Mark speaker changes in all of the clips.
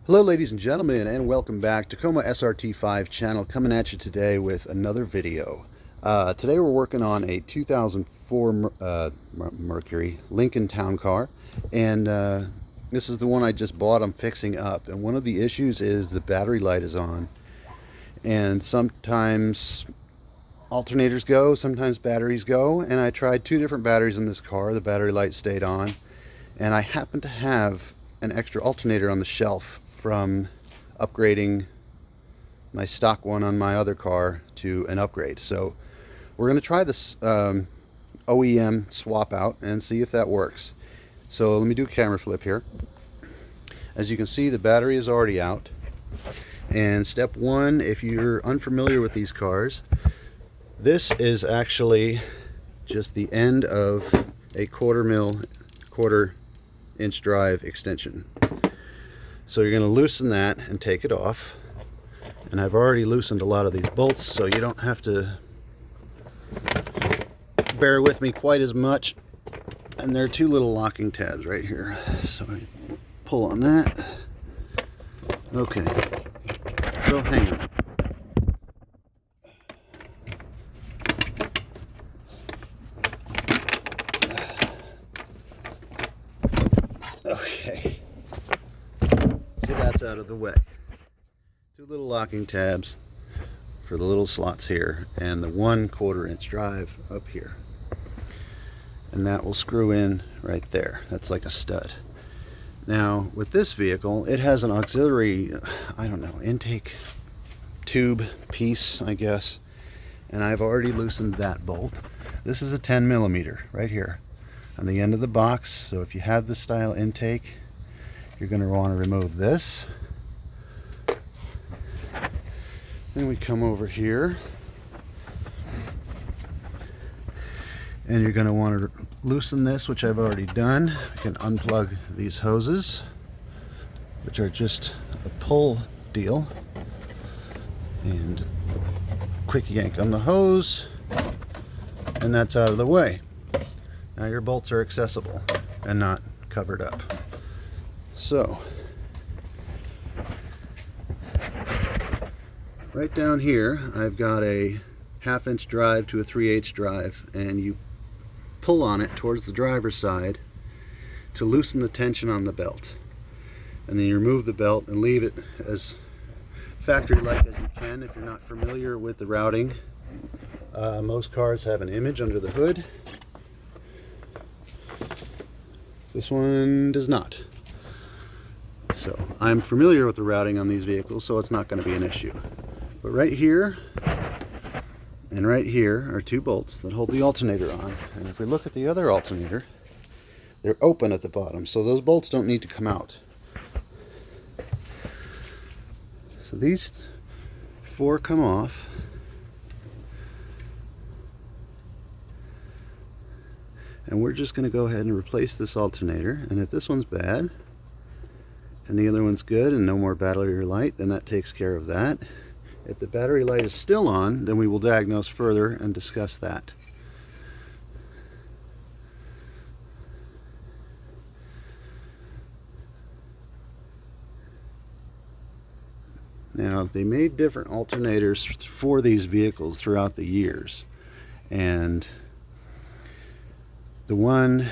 Speaker 1: Hello ladies and gentlemen, and welcome back. Tacoma SRT5 channel coming at you today with another video. Today we're working on a 2004 Mercury Lincoln Town Car, and this is the one I just bought. I'm fixing up, and one of the issues is the battery light is on, and sometimes alternators go, sometimes batteries go, and I tried two different batteries in this car. The battery light stayed on, and I happen to have an extra alternator on the shelf from upgrading my stock one on my other car to an upgrade. So we're going to try this OEM swap out and see if that works. So let me do a camera flip here. As you can see, the battery is already out. And step one, if you're unfamiliar with these cars, this is actually just the end of a quarter inch drive extension. So you're going to loosen that and take it off. And I've already loosened a lot of these bolts, so you don't have to bear with me quite as much. And there are two little locking tabs right here. So I pull on that. Okay. So hang on. Okay. See, that's out of the way. Two little locking tabs for the little slots here, and the 1/4 inch drive up here. And that will screw in right there. That's like a stud. Now, with this vehicle, it has an auxiliary, I don't know, intake tube piece, I guess. And I've already loosened that bolt. This is a 10mm right here on the end of the box. So if you have this style intake, you're going to want to remove this. Then we come over here, and you're going to want to loosen this, which I've already done. We can unplug these hoses, which are just a pull deal, and quick yank on the hose, and that's out of the way. Now your bolts are accessible and not covered up. So right down here, I've got a 1/2 inch drive to a 3/8 drive, and you pull on it towards the driver's side to loosen the tension on the belt. And then you remove the belt and leave it as factory-like as you can. If you're not familiar with the routing, most cars have an image under the hood. This one does not. So I'm familiar with the routing on these vehicles, so it's not going to be an issue. But right here and right here are two bolts that hold the alternator on. And if we look at the other alternator, they're open at the bottom, so those bolts don't need to come out. So these four come off. And we're just going to go ahead and replace this alternator. And if this one's bad and the other one's good and no more battery light, then that takes care of that. If the battery light is still on, then we will diagnose further and discuss that. Now, they made different alternators for these vehicles throughout the years, and the one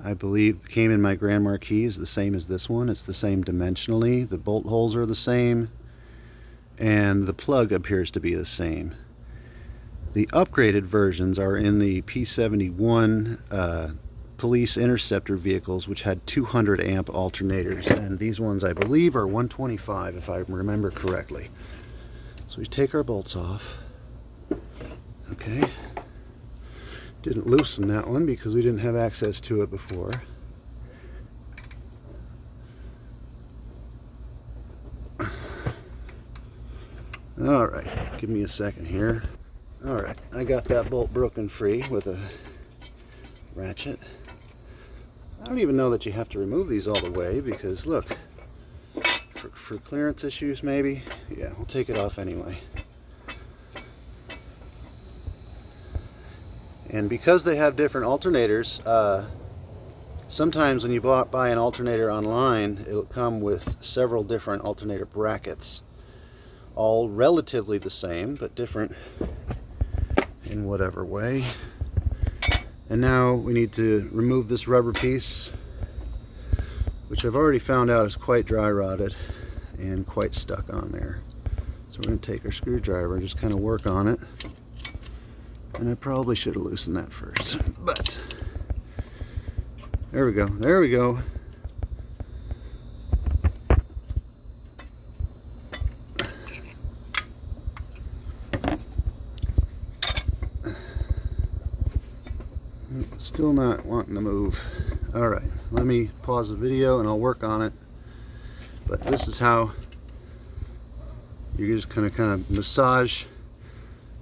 Speaker 1: I believe came in my Grand Marquis is the same as this one. It's the same dimensionally. The bolt holes are the same, and the plug appears to be the same. The upgraded versions are in the P71 police interceptor vehicles, which had 200 amp alternators, and these ones I believe are 125 if I remember correctly. So we take our bolts off. Okay. Didn't loosen that one because we didn't have access to it before. Alright, give me a second here. Alright, I got that bolt broken free with a ratchet. I don't even know that you have to remove these all the way because look, for clearance issues maybe, yeah, we'll take it off anyway. And because they have different alternators, Sometimes when you buy an alternator online, it'll come with several different alternator brackets, all relatively the same but different in whatever way. And now we need to remove this rubber piece, which I've already found out is quite dry rotted and quite stuck on there. So we're going to take our screwdriver and just kind of work on it. And I probably should have loosened that first, but there we go, there we go. Still not wanting to move. All right, let me pause the video and I'll work on it. But this is how you're just gonna kind of massage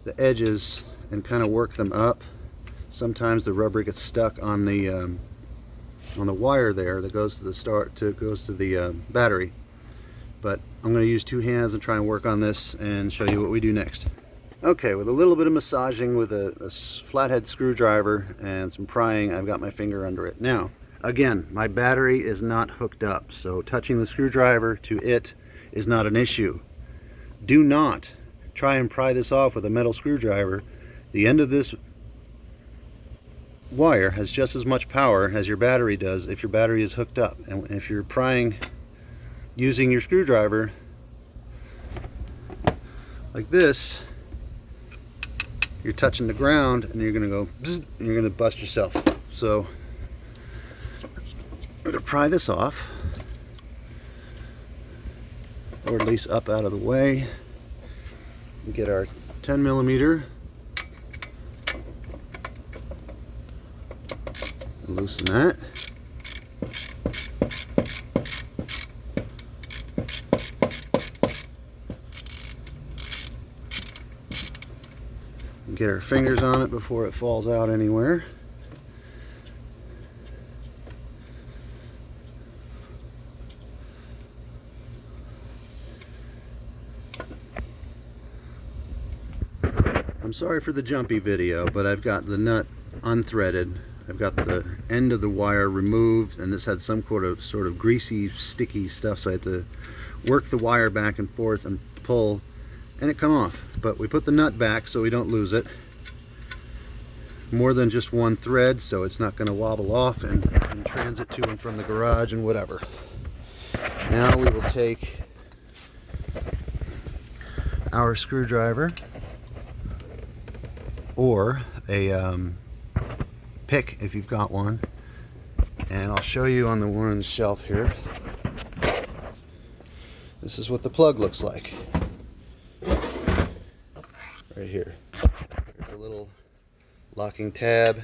Speaker 1: the edges and kind of work them up. Sometimes the rubber gets stuck on the wire there that goes to the battery. But I'm going to use two hands and try and work on this and show you what we do next. Okay, with a little bit of massaging with a flathead screwdriver and some prying, I've got my finger under it. Now, again, my battery is not hooked up, so touching the screwdriver to it is not an issue. Do not try and pry this off with a metal screwdriver. The end of this wire has just as much power as your battery does if your battery is hooked up. And if you're prying using your screwdriver like this, you're touching the ground and you're going to go bzz, and you're going to bust yourself. So I'm going to pry this off, or at least up out of the way, and get our 10mm, and loosen that. Get our fingers on it before it falls out anywhere. I'm sorry for the jumpy video, but I've got the nut unthreaded. I've got the end of the wire removed, and this had some sort of greasy, sticky stuff, so I had to work the wire back and forth and pull, and it come off. But we put the nut back so we don't lose it. More than just one thread, so it's not going to wobble off and transit to and from the garage and whatever. Now we will take our screwdriver, or a pick if you've got one, and I'll show you on the one on the shelf here. This is what the plug looks like. Right here. There's a little locking tab,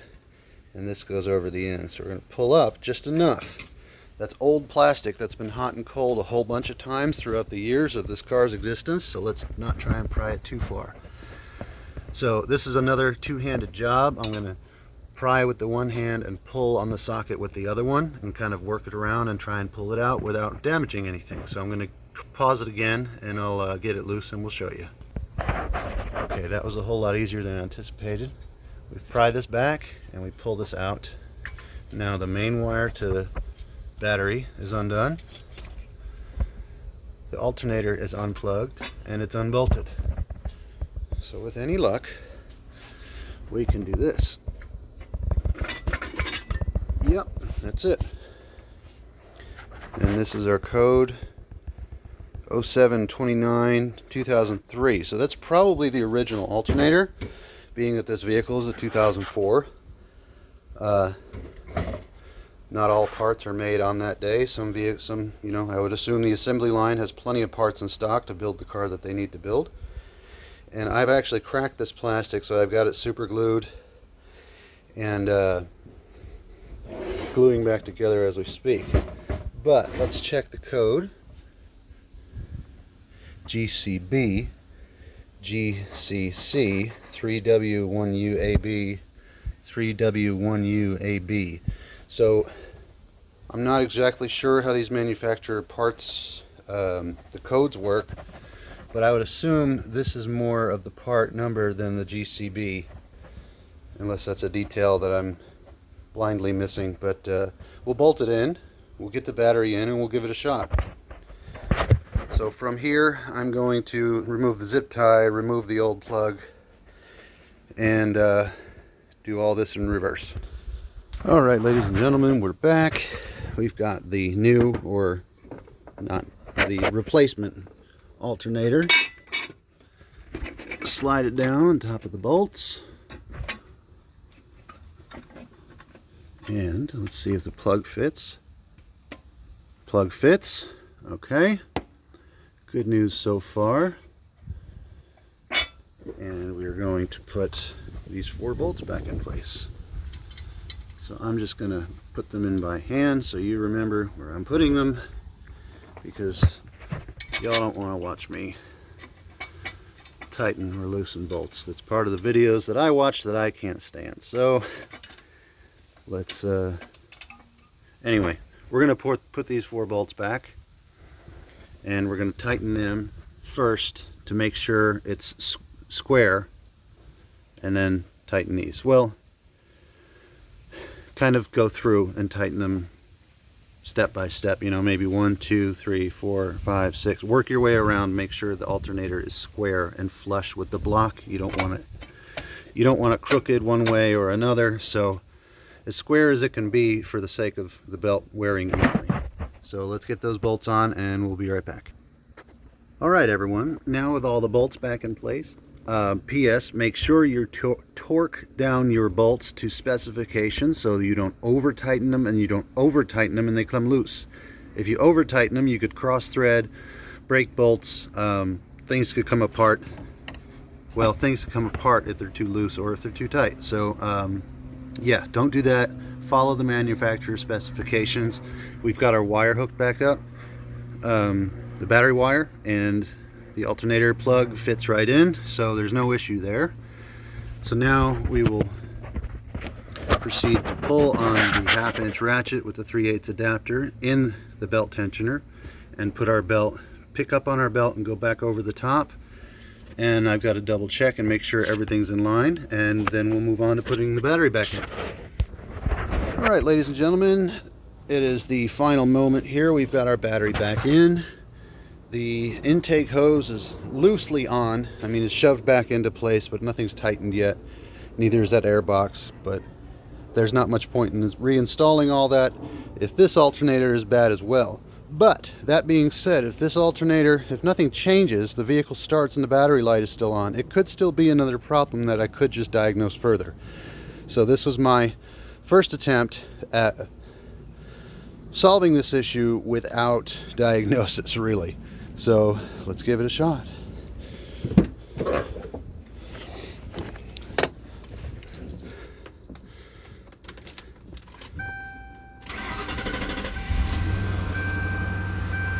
Speaker 1: and this goes over the end. So we're going to pull up just enough. That's old plastic that's been hot and cold a whole bunch of times throughout the years of this car's existence, so let's not try and pry it too far. So this is another two-handed job. I'm going to pry with the one hand and pull on the socket with the other one and kind of work it around and try and pull it out without damaging anything. So I'm going to pause it again and I'll get it loose and we'll show you. Okay, that was a whole lot easier than anticipated. We pry this back and we pull this out. Now the main wire to the battery is undone. The alternator is unplugged and it's unbolted. So with any luck, we can do this. Yep, that's it. And this is our code 0729 2003. So that's probably the original alternator, being that this vehicle is a 2004. Not all parts are made on that day. Some, you know, I would assume the assembly line has plenty of parts in stock to build the car that they need to build. And I've actually cracked this plastic, so I've got it super glued and gluing back together as we speak. But let's check the code. GCB, GCC, 3W1UAB, 3W1UAB. So I'm not exactly sure how these manufacturer parts, the codes work, but I would assume this is more of the part number than the GCB, unless that's a detail that I'm blindly missing, but we'll bolt it in, we'll get the battery in, and we'll give it a shot. So from here, I'm going to remove the zip tie, remove the old plug, and do all this in reverse. All right, ladies and gentlemen, we're back. We've got the new, or not, the replacement alternator. Slide it down on top of the bolts. And let's see if the plug fits. Plug fits. Okay. Good news so far. And we're going to put these 4 bolts back in place. So I'm just going to put them in by hand so you remember where I'm putting them, because y'all don't want to watch me tighten or loosen bolts. That's part of the videos that I watch that I can't stand. So let's anyway, we're going to put these 4 bolts back, and we're going to tighten them first to make sure it's square, and then tighten these. Well, kind of go through and tighten them step by step, you know, maybe 1, 2, 3, 4, 5, 6. Work your way around, make sure the alternator is square and flush with the block. You don't want it crooked one way or another, so as square as it can be for the sake of the belt wearing evenly. So let's get those bolts on and we'll be right back. All right, everyone, now with all the bolts back in place, P.S. make sure you torque down your bolts to specifications so you don't over tighten them and you don't over tighten them and they come loose. If you over tighten them, you could cross thread, break bolts, things could come apart. Well, things come apart if they're too loose or if they're too tight. So yeah, don't do that. Follow the manufacturer's specifications. We've got our wire hooked back up, the battery wire, and the alternator plug fits right in, so there's no issue there. So now we will proceed to pull on the 1/2 inch ratchet with the 3/8 adapter in the belt tensioner and put our belt, pick up on our belt and go back over the top. And I've got to double check and make sure everything's in line, and then we'll move on to putting the battery back in. All right, ladies and gentlemen, it is the final moment here. We've got our battery back in. The intake hose is loosely on. I mean, it's shoved back into place, but nothing's tightened yet. Neither is that air box, but there's not much point in reinstalling all that if this alternator is bad as well. But that being said, if this alternator, if nothing changes, the vehicle starts and the battery light is still on, it could still be another problem that I could just diagnose further. So this was my first attempt at solving this issue without diagnosis, really. So let's give it a shot.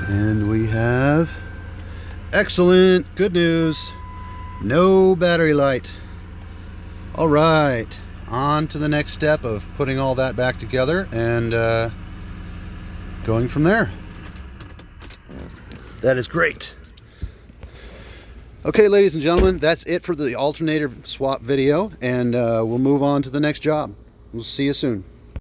Speaker 1: And we have excellent, good news, no battery light. All right, on to the next step of putting all that back together and going from there. That is great. Okay, ladies and gentlemen, that's it for the alternator swap video, and we'll move on to the next job. We'll see you soon.